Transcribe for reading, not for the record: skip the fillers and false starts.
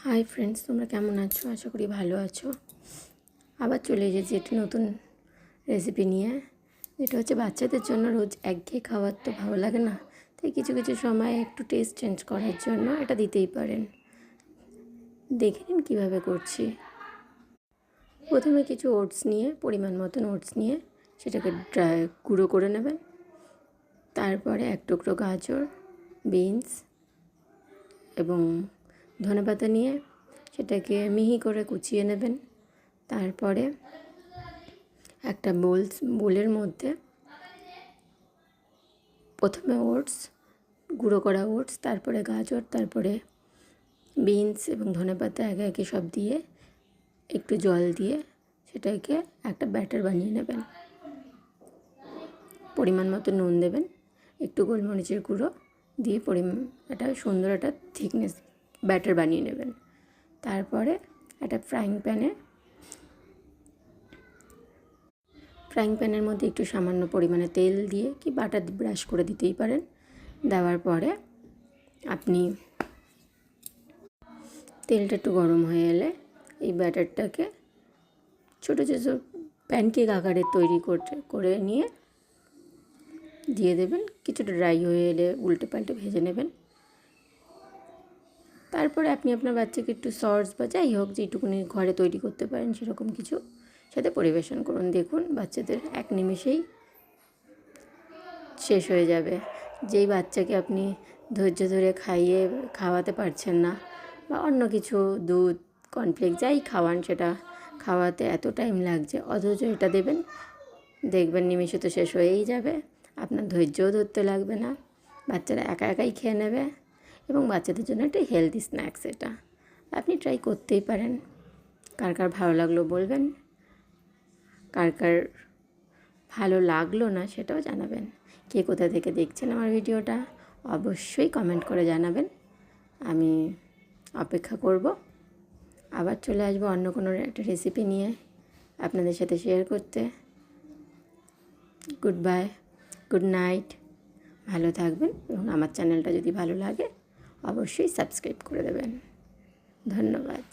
Hi friends, তোমরা কেমন আছো? আশা করি ভালো আছো। আবার চলে এসেছি একটি নতুন রেসিপি নিয়ে, যেটা হচ্ছে বাচ্চাদের জন্য। রোজ একঘেয়ে খাবার তো ভালো লাগে না, তাই কিছু কিছু সময় একটু টেস্ট চেঞ্জ করার জন্য এটা দিতেই পারেন। দেখে নিন কীভাবে করছি। প্রথমে কিছু ওটস নিয়ে, পরিমাণ মতন ওটস নিয়ে সেটাকে গুঁড়ো করে নেবেন। তারপরে এক টুকরো গাজর, বিনস এবং ধনেপাতা নিয়ে সেটাকে মিহি করে কুচিয়ে নেবেন। তারপরে একটা বোলের মধ্যে প্রথমে গুঁড়ো করা ওটস, তারপরে গাজর, তারপরে বিনস এবং ধনেপাতা একে একে সব দিয়ে একটু জল দিয়ে সেটাকে একটা ব্যাটার বানিয়ে নেবেন। পরিমাণ মতো নুন দেবেন, একটু গোলমরিচের গুঁড়ো দিয়ে একটা সুন্দর একটা থিকনেস ব্যাটার বানিয়ে নেবেন। তারপরে একটা ফ্রাইং প্যানের মধ্যে একটু সামান্য পরিমাণে তেল দিয়ে কি বাটার ব্রাশ করে দিতেই পারেন। দেওয়ার পরে আপনি তেলটা একটু গরম হয়ে এলে এই ব্যাটারটাকে ছোটো ছোটো প্যানকেক আকারে তৈরি করে নিয়ে দিয়ে দেবেন। কিছুটা ড্রাই হয়ে এলে উল্টে পাল্টে ভেজে নেবেন। তারপরে আপনি আপনার বাচ্চাকে একটু সস বা যাই হোক যেটুকুনি ঘরে তৈরি করতে পারেন সেরকম কিছু সাথে পরিবেশন করুন। দেখুন বাচ্চাদের এক নিমেষেই শেষ হয়ে যাবে। যেই বাচ্চাকে আপনি ধৈর্য ধরে খাওয়াতে পারছেন না, বা অন্য কিছু দুধ, কর্নফ্লেক্স যাই খাওয়ান সেটা খাওয়াতে এত টাইম লাগছে, অথচ এটা দেবেন, দেখবেন নিমেষে তো শেষ হয়েই যাবে। আপনার ধৈর্যও ধরতে লাগবে না, বাচ্চারা একা একাই খেয়ে নেবে এবং বাচ্চাদের জন্য একটা হেলদি স্ন্যাক্স। এটা আপনি ট্রাই করতেই পারেন। কার কার ভালো লাগলো বলবেন, কার কার ভালো লাগলো না সেটাও জানাবেন। কে কোথা থেকে দেখছেন আমার ভিডিওটা অবশ্যই কমেন্ট করে জানাবেন। আমি অপেক্ষা করব। আবার চলে আসবো অন্য কোনো একটা রেসিপি নিয়ে আপনাদের সাথে শেয়ার করতে। গুড বাই, গুড নাইট, ভালো থাকবেন এবং আমার চ্যানেলটা যদি ভালো লাগে অবশ্যই সাবস্ক্রাইব করে দেবেন। ধন্যবাদ।